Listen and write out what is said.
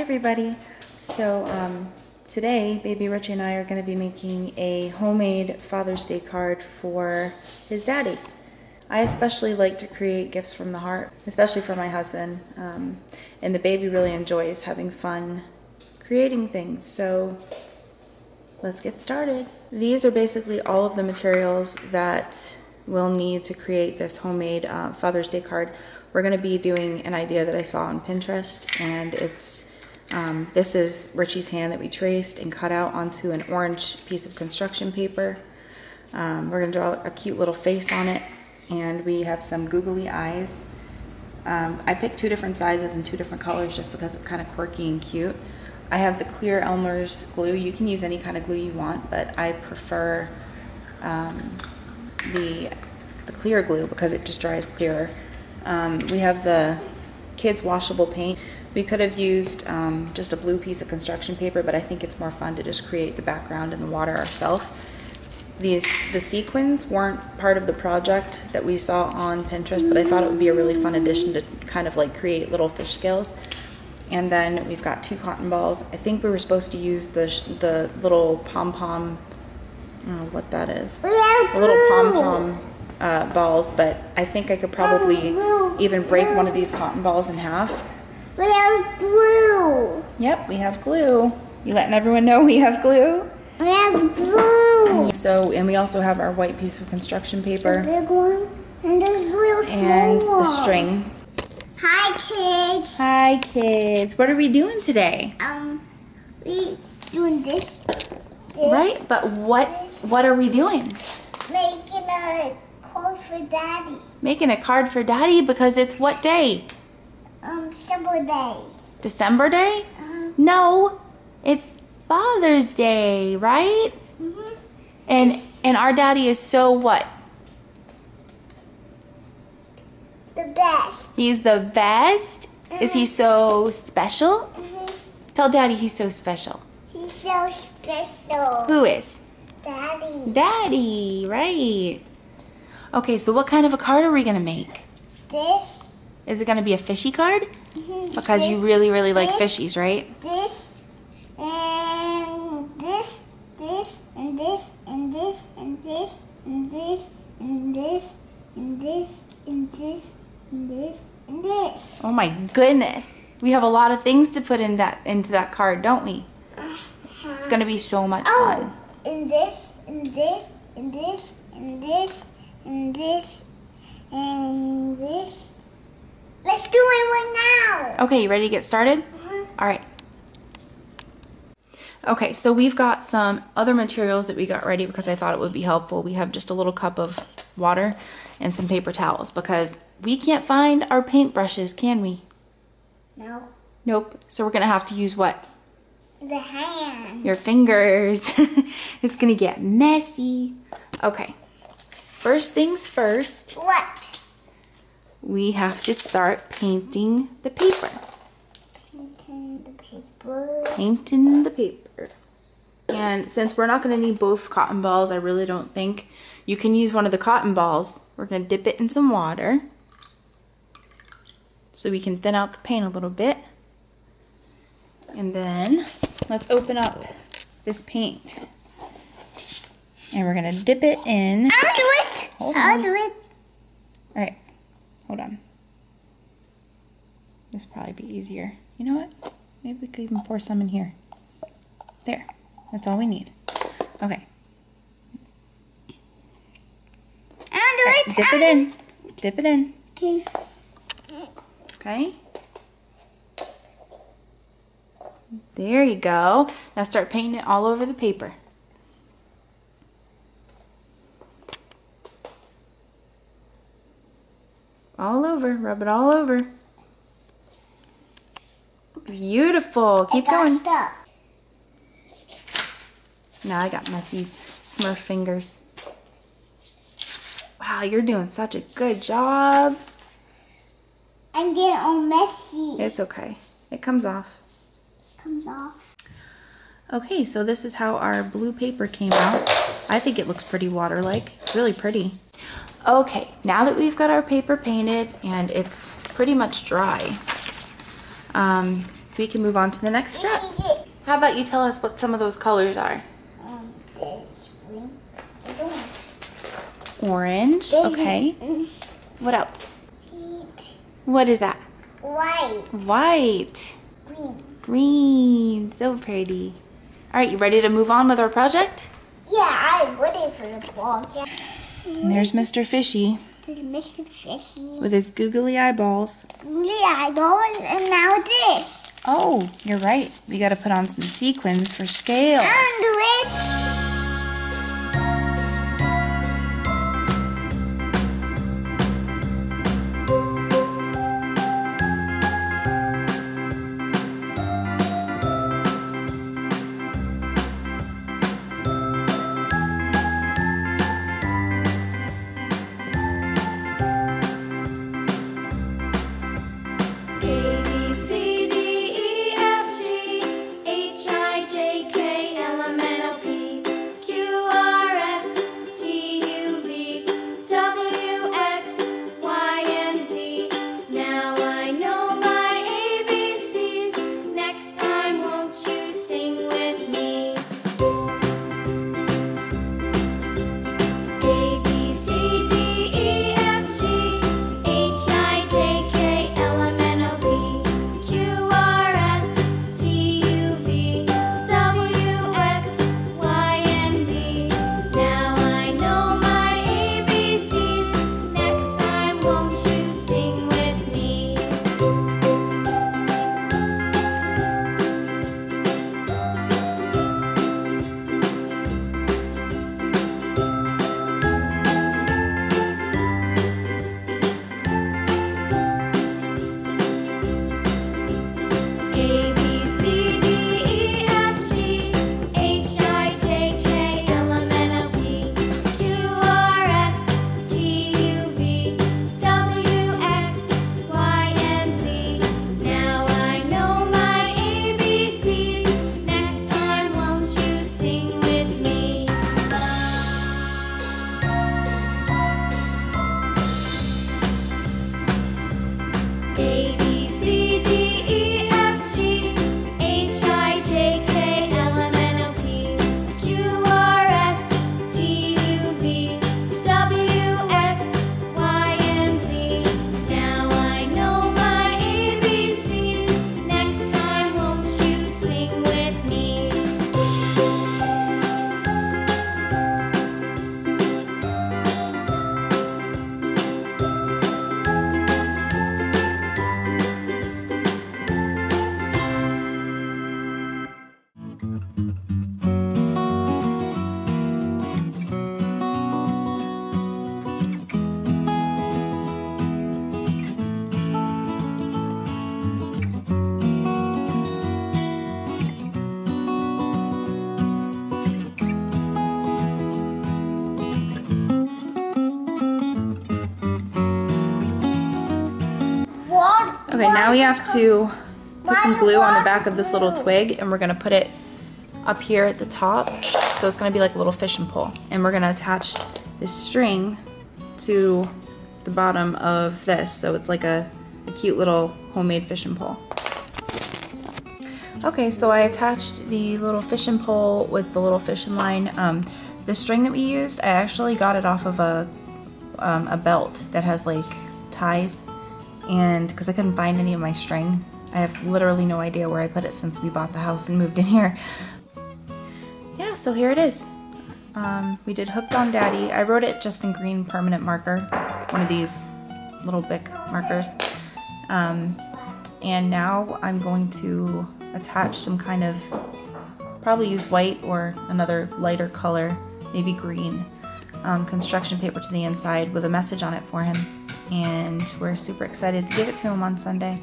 everybody. So today baby Richie and I are going to be making a homemade Father's Day card for his daddy. I especially like to create gifts from the heart, especially for my husband, and the baby really enjoys having fun creating things. So let's get started. These are basically all of the materials that we'll need to create this homemade Father's Day card. We're going to be doing an idea that I saw on Pinterest, and it's this is Richie's hand that we traced and cut out onto an orange piece of construction paper. We're going to draw a cute little face on it, and we have some googly eyes. I picked two different sizes and two different colors just because it's kind of quirky and cute. I have the clear Elmer's glue. You can use any kind of glue you want, but I prefer the clear glue because it just dries clearer. We have the kids washable paint. We could have used just a blue piece of construction paper, but I think it's more fun to just create the background and the water ourselves. The sequins weren't part of the project that we saw on Pinterest, but I thought it would be a really fun addition to kind of like create little fish scales. And then we've got two cotton balls. I think we were supposed to use the little pom-pom, I don't know what that is, the little pom-pom balls, but I think I could probably even break one of these cotton balls in half. We have glue. Yep, we have glue. You letting everyone know we have glue? We have glue. So, and we also have our white piece of construction paper. The big one and the little and small the one. string. Hi, kids. Hi, kids. What are we doing today? We doing this. Right, but what are we doing? Making a card for Daddy. Making a card for Daddy because it's what day? December day. December day? No, it's Father's Day, right? And our daddy is so what? The best. He's the best? Is he so special? Tell Daddy he's so special. He's so special. Who is? Daddy. Daddy, right. Okay, so what kind of a card are we gonna make? This. Is it gonna be a fishy card? Because you really, really like fishies, right? This. And this. This. And this. And this. And this. And this. And this. And this. And this. And this. And this. Oh my goodness. We have a lot of things to put into that card, don't we? It's gonna be so much fun. And this. And this. And this. And this. And this. And this. Let's do it right now. Okay, you ready to get started? All right. Okay, so we've got some other materials that we got ready because I thought it would be helpful. We have just a little cup of water and some paper towels because we can't find our paintbrushes, can we? No. Nope. So we're gonna have to use what? The hand. Your fingers. It's gonna get messy. Okay. First things first. What? We have to start painting the paper. Painting the paper. Painting the paper. And since we're not going to need both cotton balls, I really don't think you can use one of the cotton balls. We're going to dip it in some water so we can thin out the paint a little bit. And then let's open up this paint. And we're going to dip it in. I'll do it. I'll do it. All right. Hold on. This will probably be easier. You know what? Maybe we could even pour some in here. There. That's all we need. Okay. I'll do it. Dip it in. Dip it in. Okay. Okay. There you go. Now start painting it all over the paper. All over. Rub it all over. Beautiful. Keep going. Stuck. Now I got messy Smurf fingers. Wow, you're doing such a good job. I'm getting all messy. It's okay. It comes off. Comes off. Okay, so this is how our blue paper came out. I think it looks pretty water-like. Really pretty. Okay, now that we've got our paper painted and it's pretty much dry, we can move on to the next step. How about you tell us what some of those colors are? This green. Orange, okay. What else? What is that? White. White. Green. Green, so pretty. All right, you ready to move on with our project? Yeah, I'm ready for the project. And there's Mr. Fishy There's Mr. Fishy. with his googly eyeballs. Yeah, going and now this. Oh, you're right. We got to put on some sequins for scales. I'll do it. Okay, now we have to put some glue on the back of this little twig, and we're gonna put it up here at the top. So it's gonna be like a little fishing pole. And we're gonna attach this string to the bottom of this. So it's like a cute little homemade fishing pole. Okay, so I attached the little fishing pole with the little fishing line. The string that we used, I actually got it off of a belt that has like ties, and because I couldn't find any of my string. I have literally no idea where I put it since we bought the house and moved in here. Yeah, so here it is. We did Hooked on Daddy. I wrote it just in green permanent marker, one of these little Bic markers. And now I'm going to attach some kind of, probably use white or another lighter color, maybe green, construction paper to the inside with a message on it for him. And we're super excited to give it to him on Sunday.